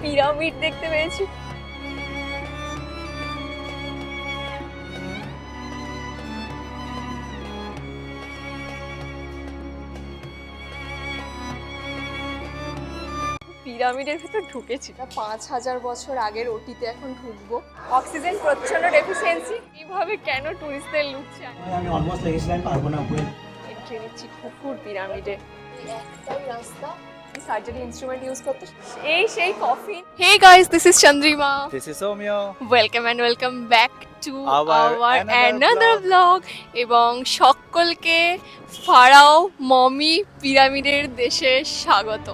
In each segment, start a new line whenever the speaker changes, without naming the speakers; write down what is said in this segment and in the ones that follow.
Pyramid দেখতে পেয়েছি। পিরামিডের ভেতর ঢুকেছি, 5,000 বছর আগের ওটিতে এখন ঢুকবো। অক্সিজেন প্রচন্ড ডেফিসিয়েন্সি, এইভাবে কেন টুরিস্টদের লুটছে।
আমি অলমোস্ট লেগেছিলাম, পারবো না উপরে।
এন্ট্রি নিচ্ছি খুফুর পিরামিডে। একটাই রাস্তা, সার্জারি ইনস্ট্রুমেন্ট ইউজ করতে। এই সেই coffee. Hey guys, this is Chandrima.
This is Somyo.
Welcome and welcome back to
Our
another
another
blog. এবং সকলকে ফারাও মমি পিরামিডের দেশে স্বাগত।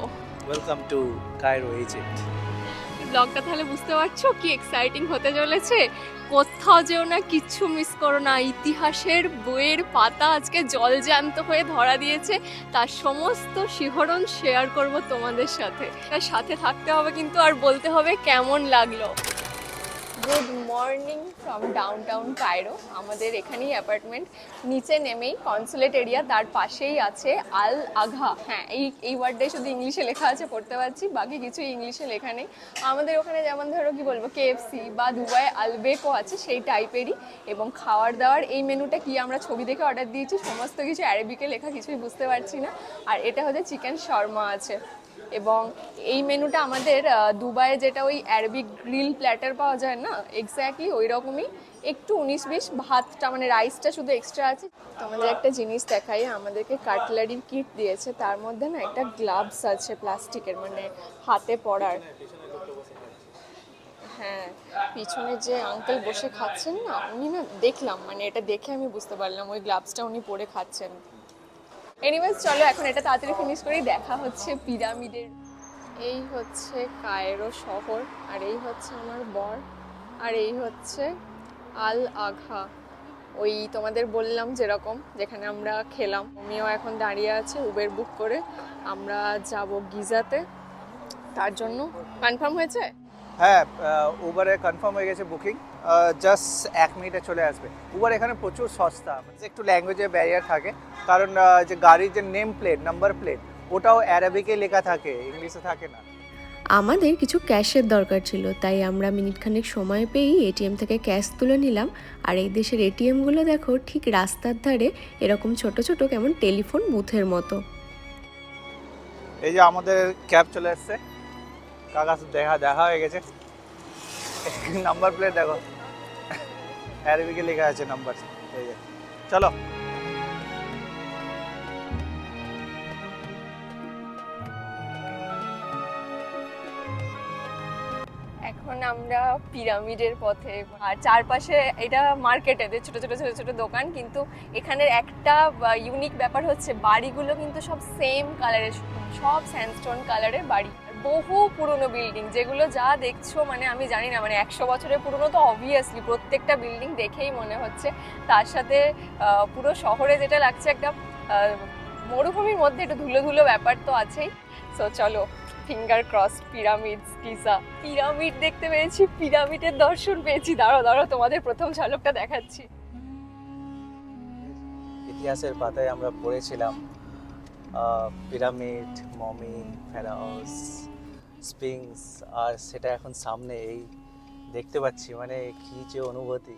Welcome to Cairo, Egypt.
ব্লগটা তাহলে বুঝতে পারছো কি এক্সাইটিং হতে চলেছে। কোথাও যেও না, কিচ্ছু মিস করো না। ইতিহাসের বইয়ের পাতা আজকে জলজ্যান্ত হয়ে ধরা দিয়েছে, তার সমস্ত শিহরণ শেয়ার করব তোমাদের সাথে। তার সাথে থাকতে হবে কিন্তু, আর বলতে হবে কেমন লাগলো। Good morning from downtown Cairo. আমাদের এখানেই অ্যাপার্টমেন্ট, নিচে নেমেই কনসুলেট এরিয়া, তার পাশেই আছে আল আঘা। হ্যাঁ, এই ওয়ার্ডটাই শুধু ইংলিশে লেখা আছে, পড়তে পারছি, বাকি কিছুই ইংলিশে লেখা নেই। আমাদের ওখানে যেমন ধরো কি বলবো, কেএফসি বা দুবাই আলবেকো আছে, সেই টাইপেরই। এবং খাওয়ার দাওয়ার এই মেনুটা কি আমরা ছবি দেখে অর্ডার দিয়েছি, সমস্ত কিছু অ্যারাবিকে লেখা, কিছুই বুঝতে পারছি না। আর এটা হচ্ছে চিকেন শর্মা আছে। এবং এই মেনুটা আমাদের দুবাইয়ে যেটা ওই অ্যারাবিক গ্রিল প্ল্যাটার পাওয়া যায় না, এক্স্যাক্টলি ওই রকমই, একটু 19-20 ভাতটা মানে রাইসটা শুধু এক্সট্রা আছে। তো আমাদের একটা জিনিস দেখাই, আমাদেরকে কাটলারির কিট দিয়েছে, তার মধ্যে না একটা গ্লাভস আছে প্লাস্টিকের, মানে হাতে পরার। হ্যাঁ, পিছনে যে আঙ্কেল বসে খাচ্ছেন না, উনি না দেখলাম, মানে এটা দেখে আমি বুঝতে পারলাম ওই গ্লাভসটা উনি পরে খাচ্ছেন। এনিওয়েজ চলো এখন এটা তাড়াতাড়ি ফিনিশ করি, দেখা হচ্ছে পিরামিডের। এই হচ্ছে কায়রো শহর, আর এই হচ্ছে আমার বর, আর এই হচ্ছে আল আঘা, ওই তোমাদের বললাম যেরকম যেখানে আমরা খেলাম। আমিও এখন দাঁড়িয়ে আছে উবের বুক করে, আমরা যাব গিজাতে। তার জন্য কনফার্ম হয়েছে।
হ্যাঁ, উবারে কনফার্ম হয়ে গেছে বুকিং, জাস্ট 1 মিনিটে চলে আসবে। উবার এখানে প্রচুর সস্তা, একটু ল্যাঙ্গুয়েজের ব্যারিয়ার থাকে, কারণ যে গাড়ির যে নেম প্লেট, নাম্বার প্লেট, ওটাও অ্যারাবিকে লেখা থাকে, ইংলিশে থাকে না।
আমাদের কিছু ক্যাশের দরকার ছিল, তাই আমরা মিনিটখানেক সময় পেয়েই এটিএম থেকে ক্যাশ তুলে নিলাম। আর এই দেশের এটিএমগুলো দেখো, ঠিক রাস্তার ধারে এরকম ছোট ছোট কেমন টেলিফোন বুথের মতো।
এই যে আমাদের ক্যাব চলে এসছে, কাকা দেখা হয়ে গেছে। নাম্বার প্লেট দেখো, অ্যারাবিকে লেখা আছে নাম্বার। এই যে চলো।
এখন আমরা পিরামিডের পথে, আর চারপাশে এটা মার্কেট, এদের ছোট ছোট ছোট ছোট দোকান, কিন্তু এখানের একটা ইউনিক ব্যাপার হচ্ছে বাড়িগুলো কিন্তু সব সেম কালারের, সব স্যান্ডস্টোন কালারের বাড়ি। বহু পুরনো বিল্ডিং, যেগুলো যা দেখছো মানে আমি জানি না, মানে 100 বছরের পুরনো তো অবভিয়াসলি, প্রত্যেকটা বিল্ডিং দেখেই মনে হচ্ছে। তার সাথে পুরো শহরে যেটা লাগছে, একটা মরুভূমির মধ্যে একটু ধুলো ধুলো ব্যাপার তো আছেই। সো চলো, finger crossed, pyramids, Giza. Pyramid দেখতে পেয়েছি, পিরামিডের দর্শন পেয়েছি। দাঁড়ো তোমাদের প্রথম ঝলকটা দেখাচ্ছি।
ইতিহাসের পাতায় আমরা পড়েছিলাম পিরামিড, মমি, ফেরাওস, স্পিংস, আর সেটা এখন সামনে এই দেখতে পাচ্ছি, মানে কি যে অনুভূতি,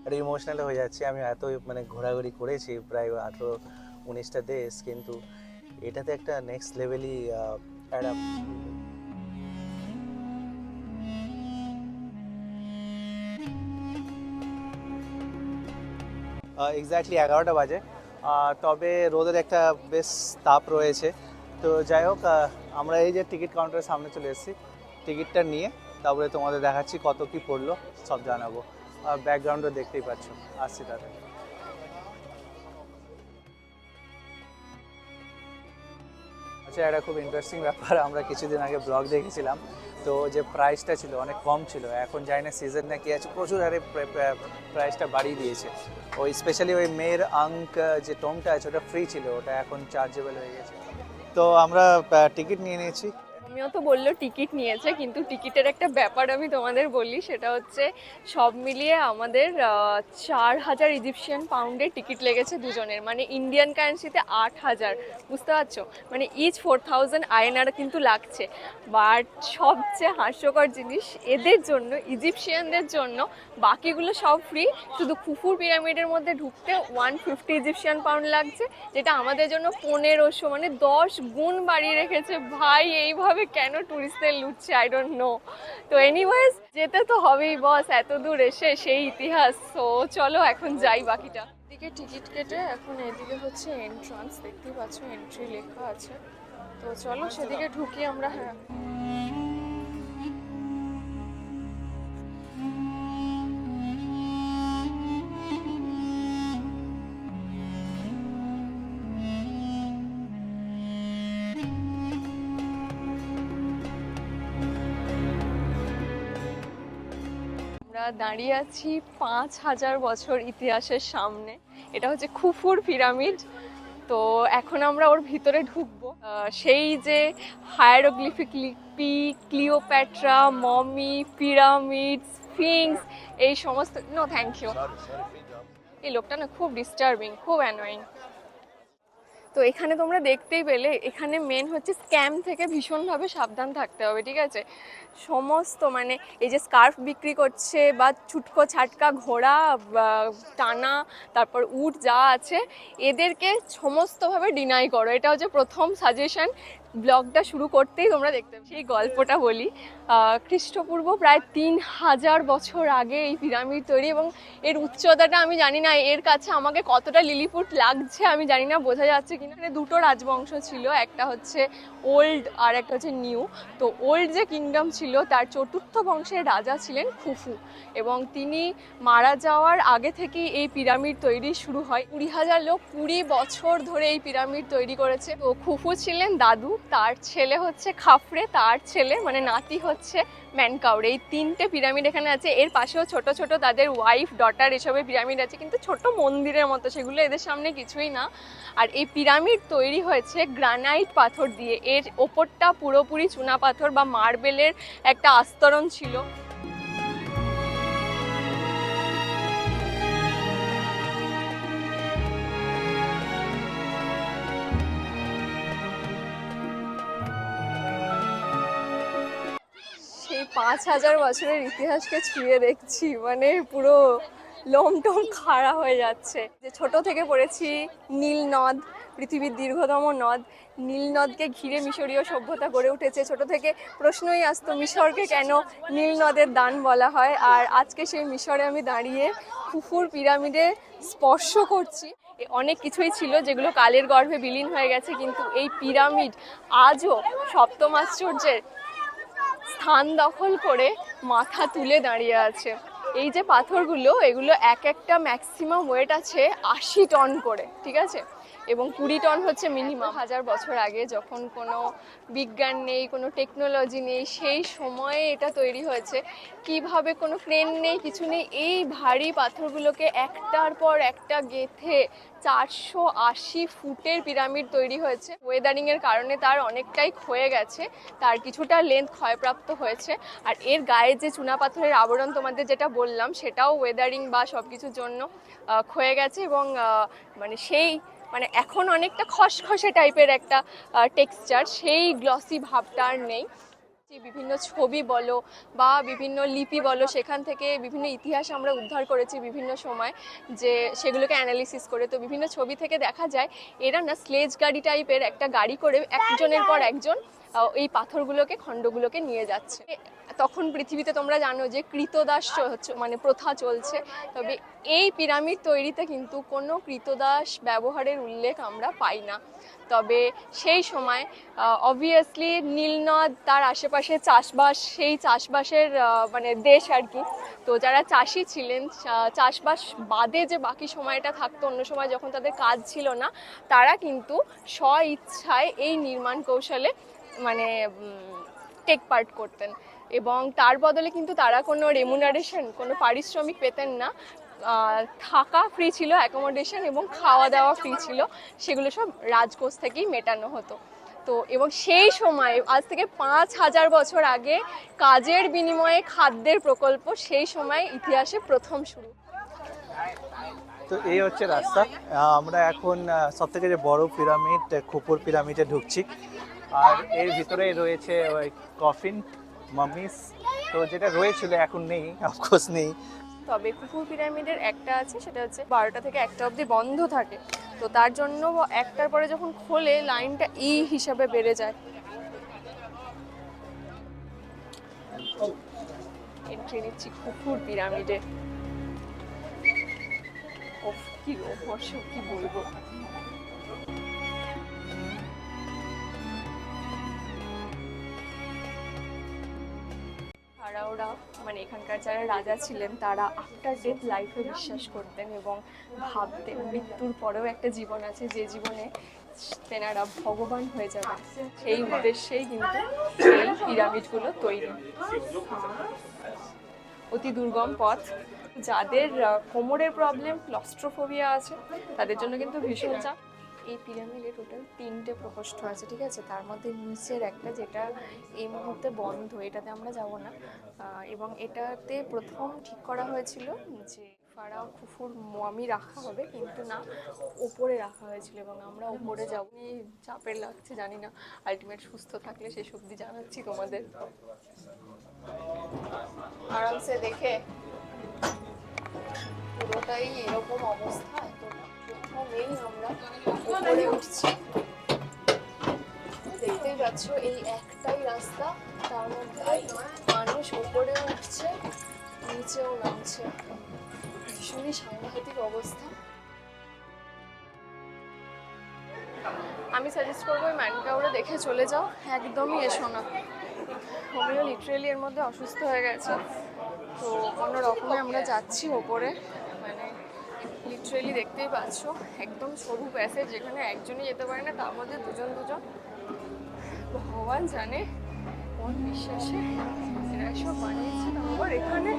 একটা ইমোশনাল হয়ে যাচ্ছে। আমি এত মানে ঘোরাঘুরি করেছি প্রায় 18-19টা দেশ, কিন্তু এটাতে একটা নেক্সট লেভেলই একটা এক্স্যাক্টলি 11টা বাজে, তবে রোদের একটা বেশ তাপ রয়েছে। তো যাই হোক, আমরা এই যে টিকিট কাউন্টারের সামনে চলে এসেছি, টিকিটটা নিয়ে তারপরে তোমাদের দেখাচ্ছি কত কি পড়লো, সব জানাবো। ব্যাকগ্রাউন্ডও দেখতেই পাচ্ছ, আসছি তাহলে। আচ্ছা, একটা খুব ইন্টারেস্টিং ব্যাপার, আমরা কিছুদিন আগে ব্লগ দেখেছিলাম, তো যে প্রাইসটা ছিল অনেক কম ছিল, এখন জানি না সিজন না কি আছে, প্রচুর হারে প্রাইসটা বাড়িয়ে দিয়েছে। ওই স্পেশালি ওই মেয়ের আঙ্ক যে টোমটা আছে, ওটা ফ্রি ছিল, ওটা এখন চার্জেবল হয়ে গেছে। তো আমরা টিকিট নিয়ে নিয়েছি,
আমিও তো বললো টিকিট নিয়েছে, কিন্তু টিকিটের একটা ব্যাপার আমি তোমাদের বলি, সেটা হচ্ছে সব মিলিয়ে আমাদের 4,000 ইজিপশিয়ান পাউন্ডের টিকিট লেগেছে দুজনের, মানে ইন্ডিয়ান কারেন্সিতে 8,000, বুঝতে পারছো, মানে ইচ 4,000 আইএনআর কিন্তু লাগছে। বাট সবচেয়ে হাস্যকর জিনিস, এদের জন্য ইজিপশিয়ানদের জন্য বাকিগুলো সব ফ্রি, শুধু খুফুর পিরামিডের মধ্যে ঢুকতে 150 ইজিপশিয়ান পাউন্ড লাগছে, যেটা আমাদের জন্য 1500, মানে 10 গুণ বাড়িয়ে রেখেছে। ভাই এইভাবে কেন টুরিস্টদের লুটছে, আই ডোন্ট নো। তো এনিওয়েজ যেতে তো হবেই বস, এত দূর এসে সেই ইতিহাস। তো চলো এখন যাই বাকিটা। এদিকে টিকিট কেটে এখন এদিকে হচ্ছে এন্ট্রান্স, দেখতেই পাচ্ছ এন্ট্রি লেখা আছে। তো চলো সেদিকে ঢুকি আমরা। হ্যাঁ, আমরা দাঁড়িয়ে আছি 5,000 বছর ইতিহাসের সামনে। এটা হচ্ছে খুফুর পিরামিড। তো এখন আমরা ওর ভিতরে ঢুকবো। সেই যে হায়ারোগ্লিফিক লিপি, ক্লিওপ্যাট্রা, মমি, পিরামিড, স্ফিংস, এই সমস্ত, নো থ্যাংক ইউ, এই লোকটা না খুব ডিস্টার্বিং, খুব অ্যানোয়িং। তো এখানে তোমরা দেখতেই পেলে, এখানে মেন হচ্ছে স্ক্যাম থেকে ভীষণভাবে সাবধান থাকতে হবে, ঠিক আছে। সমস্ত মানে এই যে স্কার্ফ বিক্রি করছে বা ছুটকো ছাটকা ঘোড়া টানা, তারপর উট যা আছে, এদেরকে সমস্তভাবে ডিনাই করো। এটা হচ্ছে প্রথম সাজেশন। ব্লগটা শুরু করতেই তোমরা দেখতে সেই গল্পটা বলি। খ্রিস্টপূর্ব প্রায় 3,000 বছর আগে এই পিরামিড তৈরি, এবং এর উচ্চতাটা আমি জানি না, এর কাছে আমাকে কতটা লিলিপুট লাগছে আমি জানি না, বোঝা যাচ্ছে কিনা। এখানে দুটো রাজবংশ ছিল, একটা হচ্ছে ওল্ড আর একটা হচ্ছে নিউ। তো ওল্ড যে কিংডম ছিল তার চতুর্থ বংশের রাজা ছিলেন খুফু, এবং তিনি মারা যাওয়ার আগে থেকেই এই পিরামিড তৈরি শুরু হয়। 20,000 লোক 20 বছর ধরে এই পিরামিড তৈরি করেছে। তো খুফু ছিলেন দাদু, তার ছেলে হচ্ছে খাফরে, তার ছেলে মানে নাতি হচ্ছে ম্যানকাউর। এই 3টে পিরামিড এখানে আছে। এর পাশেও ছোট ছোট তাদের ওয়াইফ, ডটার, এসবের পিরামিড আছে, কিন্তু ছোট মন্দিরের মতো, সেগুলো এদের সামনে কিছুই না। আর এই পিরামিড তৈরি হয়েছে গ্রানাইট পাথর দিয়ে। এর ওপরটা পুরোপুরি চুনা পাথর বা মার্বেলের একটা আস্তরণ ছিল। সেই 5,000 বছরের ইতিহাসকে ছুঁয়ে দেখছি, মানে পুরো লোম টোম খাড়া হয়ে যাচ্ছে। যে ছোট থেকে পড়েছি নীল নদ, পৃথিবীর দীর্ঘতম নদ। নীল নদকে ঘিরে মিশরীয় সভ্যতা গড়ে উঠেছে। ছোট থেকে প্রশ্নই আসতো মিশরকে কেন নীল নদের দান বলা হয়। আর আজকে সেই মিশরে আমি দাঁড়িয়ে খুফুর পিরামিডে স্পর্শ করছি। অনেক কিছুই ছিল যেগুলো কালের গর্ভে বিলীন হয়ে গেছে, কিন্তু এই পিরামিড আজও সপ্তম আশ্চর্যের স্থান দখল করে মাথা তুলে দাঁড়িয়ে আছে। এই যে পাথরগুলো, এগুলো এক একটা ম্যাক্সিমাম ওয়েট আছে 80 টন করে, ঠিক আছে, এবং 20 টন হচ্ছে মিনিমাম। 1000 বছর আগে যখন কোনো বিজ্ঞান নেই, কোনো টেকনোলজি নেই, সেই সময়ে এটা তৈরি হয়েছে। কিভাবে কোনো ক্রেন নেই, কিছু নেই, এই ভারী পাথরগুলোকে একটার পর একটা গেঁথে 480 ফুটের পিরামিড তৈরি হয়েছে। ওয়েদারিংয়ের কারণে তার অনেকটাই ক্ষয়ে গেছে, তার কিছুটা লেন্থ ক্ষয়প্রাপ্ত হয়েছে। আর এর গায়ে যে চুনাপাথরের আবরণ তোমাদের যেটা বললাম, সেটাও ওয়েদারিং বা সব কিছুর জন্য ক্ষয়ে গেছে, এবং মানে এখন অনেকটা খসখসে টাইপের একটা টেক্সচার, সেই গ্লসি ভাবটা আর নেই। বিভিন্ন ছবি বলো বা বিভিন্ন লিপি বলো, সেখান থেকে বিভিন্ন ইতিহাস আমরা উদ্ধার করেছি বিভিন্ন সময়, যে সেগুলোকে অ্যানালিসিস করে। তো বিভিন্ন ছবি থেকে দেখা যায় এরা না স্লেজ গাড়ি টাইপের একটা গাড়ি করে একজনের পর একজন এই পাথরগুলোকে, খণ্ডগুলোকে নিয়ে যাচ্ছে। তখন পৃথিবীতে তোমরা জানো যে কৃতদাস হচ্ছে, মানে প্রথা চলছে। তবে এই পিরামিড তৈরিতে কিন্তু কোনো কৃতদাস ব্যবহারের উল্লেখ আমরা পাই না। তবে সেই সময় অবভিয়াসলি নীলনদ, তার আশেপাশে চাষবাস, সেই চাষবাসের মানে দেশ আর কি। তো যারা চাষি ছিলেন, চাষবাস বাদে যে বাকি সময়টা থাকতো, অন্য সময় যখন তাদের কাজ ছিল না, তারা কিন্তু স্ব ইচ্ছায় এই নির্মাণ কৌশলে মানে টেক পার্ট করতেন, এবং তার বদলে কিন্তু তারা কোনো রেমুনারেশন, কোনো পারিশ্রমিক পেতেন না। থাকা ফ্রি ছিল, অ্যাকোমোডেশন এবং খাওয়া দাওয়া ফ্রি ছিল, সেগুলো সব রাজকোষ থেকেই মেটানো হতো। তো এবং সেই সময় আজ থেকে 5,000 বছর আগে কাজের বিনিময়ে খাদ্যের প্রকল্প সেই সময় ইতিহাসে প্রথম শুরু।
তো এই হচ্ছে রাস্তা। আমরা এখন সব থেকে যে বড় পিরামিড খুপুর পিরামিডে ঢুকছি, আর এর ভিতরে রয়েছে ওই কফিন মামিস, তো যেটা রয়েছিল এখন নেই, অফকোর্স নেই।
তবে খুফু পিরামিডের একটা আছে, সেটা হচ্ছে 12টা থেকে 1টা অবধি বন্ধ থাকে, তো তার জন্য 1টার পরে যখন খোলে লাইনটা হিসাবে বেড়ে যায়। এন্ট্রি নিচ্ছি খুফুর পিরামিডে। ওফ কি রহস্য, কি বলবো। ফারাওরা মানে এখানকার যারা রাজা ছিলেন তারা আফটার ডেথ লাইফে বিশ্বাস করতেন এবং ভাবতেন মৃত্যুর পরেও একটা জীবন আছে, যে জীবনে তেনারা ভগবান হয়ে যাবে। সেই উদ্দেশ্যেই কিন্তু এই পিরামিডগুলো তৈরি। অতি দুর্গম পথ, যাদের কোমরের প্রবলেম, ক্লস্ট্রোফোবিয়া আছে, তাদের জন্য কিন্তু ভীষণ চাপ। এই পিরামিডে টোটাল 3টে প্রকোষ্ঠ আছে, ঠিক আছে? তার মধ্যে নিচের একটা, যেটা এই মুহূর্তে বন্ধ, এটাতে আমরা যাব না। এবং এটাতে প্রথম ঠিক করা হয়েছিল যে ফারাও খুফুর মামি রাখা হবে, কিন্তু না, ওপরে রাখা হয়েছিল এবং আমরা ওপরে যাব। চাপের লাগছে, জানি না, আলটিমেট সুস্থ থাকলে সেই সবজি জানাচ্ছি তোমাদের। আরামসে দেখে পুরোটাই এরকম অবস্থা। তো প্রথমেই আমরা উপরে উঠছি, দেখতেই পাচ্ছ এই একটাই রাস্তা, তার মধ্যে মানুষ উপরে উঠছে নিচেও নামছে, ভীষণই সাংঘাতিক অবস্থা। আমি সাজেস্ট করবো ওই ম্যানকাউরে দেখে চলে যাও, একদমই এসো না। হোমিও লিটারেলি এর মধ্যে অসুস্থ হয়ে গেছে, তো কোনো রকমে আমরা যাচ্ছি ওপরে। মানে লিটারেলি দেখতেই পাচ্ছ একদম সরু প্যাসেজ, যেখানে একজনই যেতে পারে না, তার মধ্যে দুজন। ভগবান জানে কোন বিশ্বাসে এরা এসব বানিয়েছে। আবার এখানে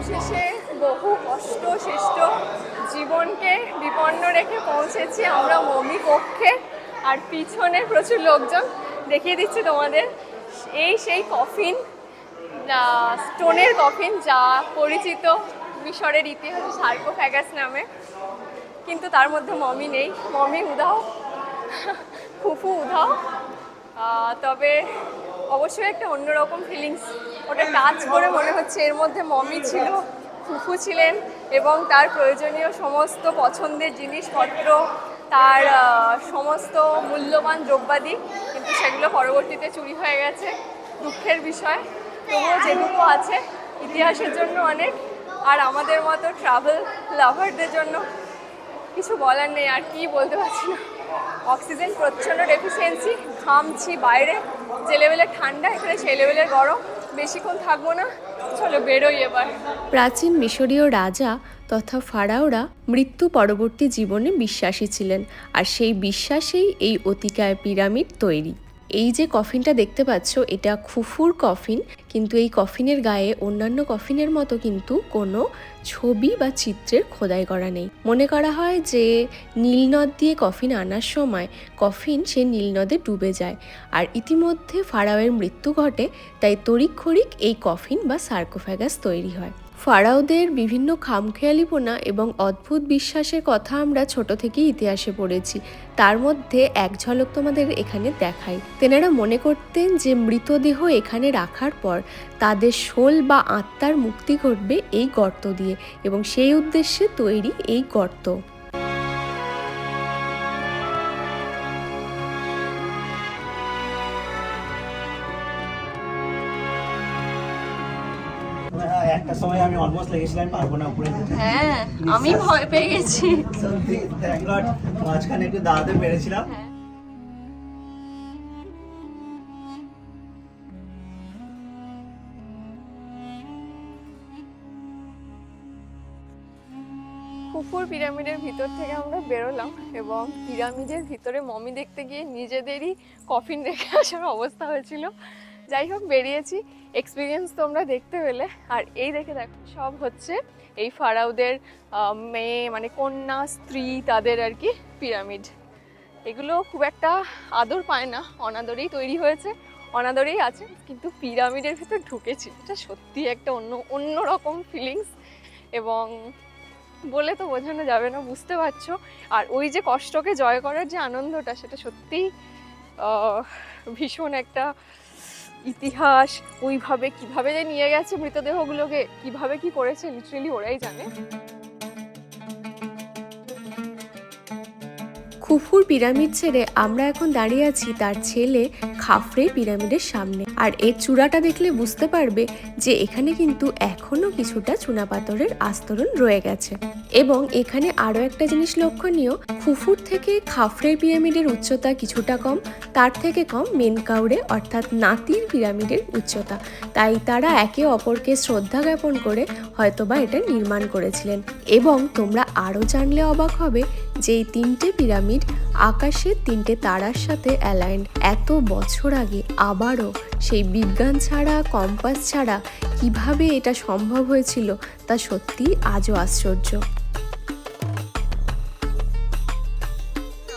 শেষে বহু কষ্ট সৃষ্ট জীবনকে বিপন্ন রেখে পৌঁছেছি আমরা মমি কক্ষে। আর পিছনে প্রচুর লোকজন, দেখিয়ে দিচ্ছি তোমাদের। সেই কফিন, স্টোনের কফিন, যা পরিচিত মিশরের ইতিহাসে সার্কোফ্যাগাস নামে, কিন্তু তার মধ্যে মমি নেই। মমি উধাও, খুফু উধাও। তবে অবশ্যই একটা অন্যরকম ফিলিংস, ওটা টাচ করে মনে হচ্ছে এর মধ্যে মমি ছিল, ফুফু ছিলেন এবং তার প্রয়োজনীয় সমস্ত পছন্দের জিনিসপত্র, তার সমস্ত মূল্যবান দ্রব্যাদি, কিন্তু সেগুলো পরবর্তীতে চুরি হয়ে গেছে। দুঃখের বিষয়, তবুও যেটুকু আছে ইতিহাসের জন্য অনেক। আর আমাদের মতো ট্রাভেল লাভারদের জন্য কিছু বলার নেই, আর কি বলতে পারছি না। অক্সিজেন প্রচণ্ড ডেফিসিয়েন্সি, ঘামছি বাইরে, যে লেভেলের ঠান্ডা এখানে সেই লেভেলের গরম। বেশিক্ষণ থাকবো না, চলো বেরোই এবার।
প্রাচীন মিশরীয় রাজা তথা ফারাওরা মৃত্যু পরবর্তী জীবনে বিশ্বাসী ছিলেন, আর সেই বিশ্বাসেই এই অতিকায় পিরামিড তৈরি। এই যে কফিনটা দেখতে পাচ্ছ, এটা খুফুর কফিন, কিন্তু এই কফিনের গায়ে অন্যান্য কফিনের মতো কিন্তু কোনো ছবি বা চিত্রের খোদাই করা নেই। মনে করা হয় যে নীলনদ দিয়ে কফিন আনার সময় কফিন সে নীলনদে ডুবে যায়, আর ইতিমধ্যে ফারাওয়ের মৃত্যু ঘটে, তাই তড়িঘড়ি এই কফিন বা সার্কোফ্যাগাস তৈরি হয়। ফারাওদের বিভিন্ন খামখেয়ালিপনা এবং অদ্ভুত বিশ্বাসের কথা আমরা ছোট থেকেই ইতিহাসে পড়েছি, তার মধ্যে এক ঝলক তোমাদের এখানে দেখাই। তেনারা মনে করতেন যে মৃতদেহ এখানে রাখার পর তাদের শোল বা আত্মার মুক্তি ঘটবে এই গর্ত দিয়ে, এবং সেই উদ্দেশ্যে তৈরি এই গর্ত।
একটা সময় আমি অলমোস্ট লেগেছিলাম পারবো না উপরে যেতে।
হ্যাঁ, আমি ভয় পেয়ে গেছি।
সত্যি থ্যাংক গড মাঝখানে একটু দাঁড়াতে পেরেছিলাম।
খুফুর পিরামিডের ভিতর থেকে আমরা বেরোলাম এবং পিরামিডের ভিতরে মমি দেখতে গিয়ে নিজেদেরই কফিন রেখে আসার অবস্থা হয়েছিল। যাই হোক, বেরিয়েছি, এক্সপিরিয়েন্স তোমরা দেখতে পেলে। আর এই দেখে দেখো, সব হচ্ছে এই ফারাওদের মেয়ে মানে কন্যা স্ত্রী, তাদের আর কি পিরামিড। এগুলো খুব একটা আদর পায় না, অনাদরেই তৈরি হয়েছে, অনাদরেই আছে। কিন্তু পিরামিডের ভিতর ঢুকেছি, এটা সত্যি একটা অন্য রকম ফিলিংস, এবং বলে তো বোঝানো যাবে না, বুঝতে পারছো। আর ওই যে কষ্টকে জয় করার যে আনন্দটা, সেটা সত্যিই ভীষণ একটা ইতিহাস। ওইভাবে কিভাবে যে নিয়ে গেছে মৃতদেহগুলোকে, কিভাবে কি করেছে, লিটারেলি ওরাই জানে।
খুফুর পিরামিড ছেড়ে আমরা এখন দাঁড়িয়ে আছি তার ছেলে খাফরে পিরামিডের সামনে। আর এর চূড়াটা দেখলে বুঝতে পারবে যে এখানে কিন্তু এখনো কিছুটা চুনাপাথরের আস্তরণ রয়ে গেছে। এবং এখানে আরও একটা জিনিস লক্ষণীয়, খুফুর থেকে খাফরে পিরামিডের উচ্চতা কিছুটা কম, তার থেকে কম মেনকাউরে অর্থাৎ নাতির পিরামিডের উচ্চতা। তাই তারা একে অপরকে শ্রদ্ধা জ্ঞাপন করে হয়তোবা এটা নির্মাণ করেছিলেন। এবং তোমরা আরও জানলে অবাক হবে যে এই তিনটে পিরামিড আকাশের তিনটে তারার সাথে অ্যালাইন্ড। এত বছর আগে আবারও সেই বিজ্ঞান ছাড়া, কম্পাস ছাড়া কিভাবে এটা সম্ভব হয়েছিল তা সত্যি আজও আশ্চর্য।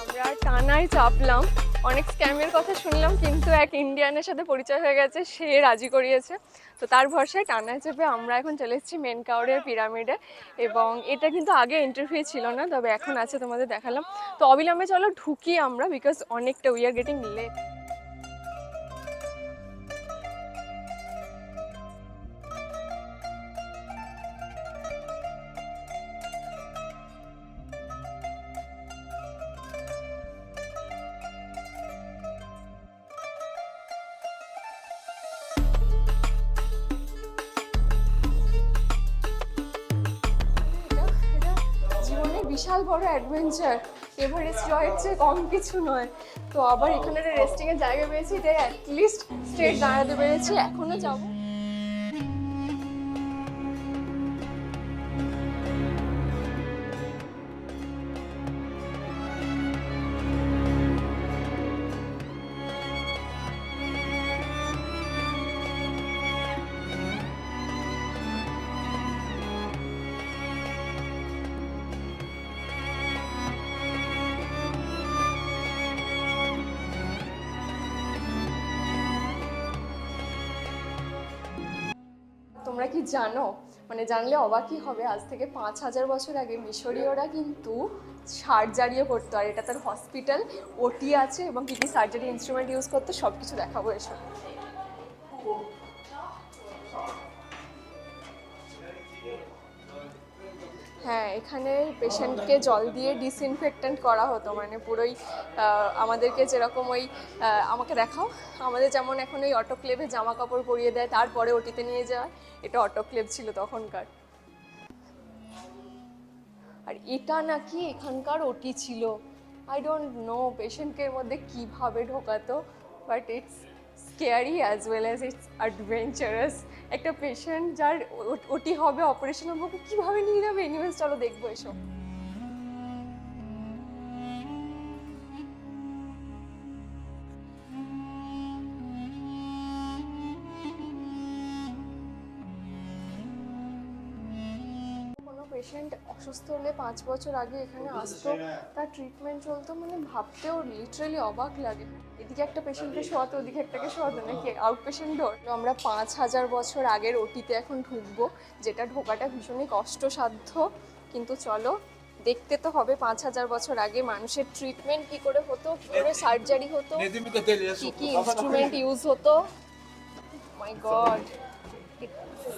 আমরা টানায় চাপলাম, অনেক স্ক্যামের কথা শুনলাম, কিন্তু এক ইন্ডিয়ানের সাথে পরিচয় হয়ে গেছে, সে রাজি করিয়েছে। তো তার ভরসায় টানায় চেপে আমরা এখন চলে এসেছি মেনকাউরের পিরামিডে। এবং এটা কিন্তু আগে ইন্টারভিউ ছিল না, তবে এখন আছে, তোমাদের দেখালাম। তো অবিলম্বে চলো ঢুকি আমরা, বিকজ অনেকটা উই আর গেটিং লেট। বিশাল বড় অ্যাডভেঞ্চার, এভারেস্ট জয়ের চেয়ে কম কিছু নয়। তো আবার এখানে একটা রেস্টিং এর জায়গা পেয়েছি, তাই অ্যাটলিস্ট স্ট্রেট দাঁড়াতে পেরেছি, এখনো যাবো। তোমরা কি জানো, মানে জানলে অবাকই হবে, আজ থেকে 5000 বছর আগে মিশরীয়রা কিন্তু সার্জারিও করতো। আর এটা তার হসপিটাল, ওটি আছে, এবং কী কী সার্জারি ইনস্ট্রুমেন্ট ইউজ করতো সব কিছু দেখাবো, এসব। হ্যাঁ, এখানে পেশেন্টকে জল দিয়ে ডিসইনফেক্টেন্ট করা হতো, মানে পুরোই আমাদেরকে যেরকম ওই আমাকে দেখাও, আমাদের যেমন এখন ওই অটোক্লেভে জামা কাপড় পরিয়ে দেয় তারপরে ওটিতে নিয়ে যাওয়া, এটা অটোক্লেভ ছিল তখনকার। আর এটা নাকি এখানকার ওটি ছিল। আই ডোন্ট নো পেশেন্টকে এর মধ্যে কীভাবে ঢোকাতো, but it's scary as well as it's adventurous. একটা পেশেন্ট যার ওটি হবে, অপারেশন হবে, কীভাবে নিয়ে যাবে? এনিওয়েজ চলো দেখবো এসব। পেশেন্ট অসুস্থ হলে 5 বছর আগে এখানে আসতো, তার ট্রিটমেন্ট চলতো, মানে ভাবতেও লিটারালি অবাক লাগে। এদিকে একটা পেশেন্টকে শোয়াতো, ওদিকে একটাকে শোয়াতো, নাকি আউট পেশেন্ট ডোর। আমরা 5000 বছর আগের ওটিতে এখন ঢুকবো, যেটা ঢোকাটা ভীষণই কষ্টসাধ্য, কিন্তু চলো দেখতে তো হবে 5000 বছর আগে মানুষের ট্রিটমেন্ট কী করে হতো, কী করে সার্জারি হতো, কী কী ইনস্ট্রুমেন্ট ইউজ হতো। মাই god,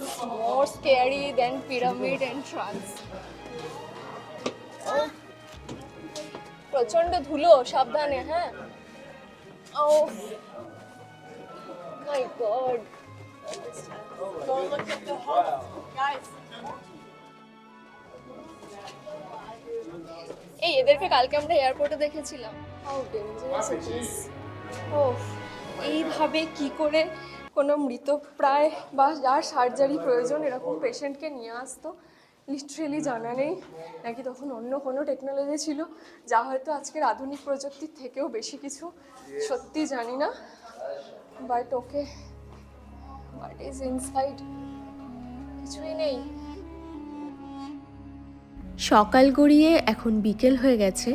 it's more scary than pyramid entrance. প্রচন্ড ধুলো, সাবধানে। হ্যাঁ, oh my god, don't look at the hole, guys. এই এদেরকে কালকে আমরা এয়ারপোর্টে দেখেছিলাম, how dangerous it is. এইভাবে কি করে কোনো মৃতপ্রায় বা যার সার্জারি প্রয়োজন এরকম পেশেন্টকে নিয়ে আসতো, লিটারেলি জানা নেই নাকি তখন অন্য কোনো টেকনোলজি ছিল যা হয়তো আজকের আধুনিক প্রযুক্তির থেকেও বেশি কিছু, সত্যি জানি না। But okay, what is inside, কিছুই নেই।
সকাল গড়িয়ে এখন বিকেল হয়ে গেছে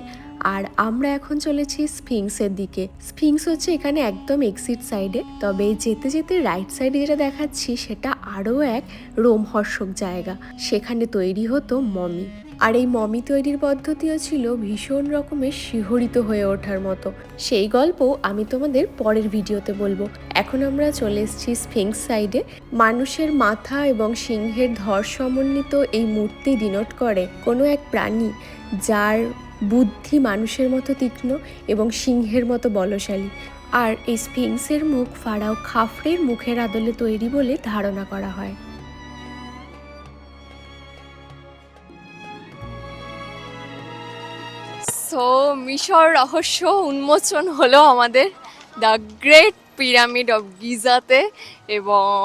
আর আমরা এখন চলেছি স্ফিংসের দিকে। স্ফিংস হচ্ছে এখানে একদম এক্সিট সাইডে, তবে যেতে যেতে রাইট সাইডে যেটা দেখাচ্ছি সেটা আরও এক রোমহর্ষক জায়গা। সেখানে তৈরি হতো মমি, আর এই মমি তৈরির পদ্ধতিও ছিল ভীষণ রকমের শিহরিত হয়ে ওঠার মতো। সেই গল্প আমি তোমাদের পরের ভিডিওতে বলবো। এখন আমরা চলে এসেছি স্ফিংস সাইডে। মানুষের মাথা এবং সিংহের ধর সমন্বিত এই মূর্তি ডিনোট করে কোনো এক প্রাণী যার বুদ্ধি মানুষের মতো তীক্ষ্ণ এবং সিংহের মতো বলশালী। আর এই স্ফিংসের মুখ ফারাও খাফরের মুখের আদলে তৈরি বলে ধারণা করা হয়।
সো মিশর রহস্য উন্মোচন হলো আমাদের দ্য গ্রেট পিরামিড অফ গিজাতে, এবং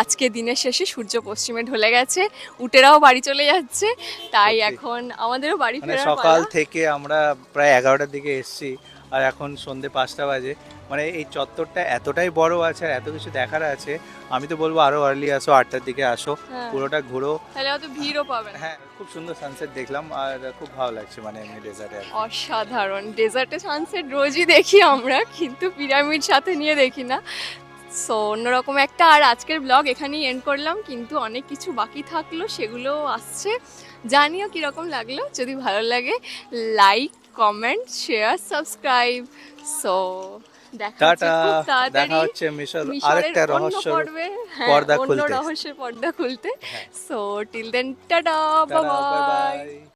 আজকে দিনের শেষে সূর্য পশ্চিমে ঢলে গেছে, উটেরাও বাড়ি চলে যাচ্ছে, তাই
সত্যি।
এখন আমাদেরও বাড়ি
মানে
ফেরার
সকাল
পালা।
থেকে আমরা প্রায় 11টার দিকে এসেছি আর এখন সন্ধে 5টা বাজে। মানে এই চত্বরটা এতটাই বড় আছে আর এত কিছু দেখার আছে, আমি তো বলবো আরো আর্লি আসো, 8টার দিকে আসো,
হ্যাঁ,
পুরোটা ঘুরো।
তাহলে অত ভিড়ও পাবে না।
হ্যাঁ, খুব সুন্দর সানসেট দেখলাম আর খুব ভালো লাগছে মানে এমনি ডেজার্টে।
অসাধারণ, ডেজার্টে সানসেট রোজই দেখি আমরা, কিন্তু পিরামিড সাথে নিয়ে দেখি না। সো অন্যরকম একটা। আর আজকের ব্লগ এখানেই এন্ড করলাম, কিন্তু অনেক কিছু বাকি থাকলো, সেগুলো আসছে। জানিও কীরকম লাগলো, যদি ভালো লাগে like, comment, share, subscribe. So দেখা হচ্ছে
টাটা,
খুব
দেখা
তাড়াতাড়ি
হচ্ছে মিশর
মিশরের
আরেকটা
অন্য
রহস্য
পর্বে,
পর্দা
অন্য
খুলতে।
রহস্যের পর্দা খুলতে।
হ্যাঁ।
So till then tata,
tata,
bye
bye
bye.
By.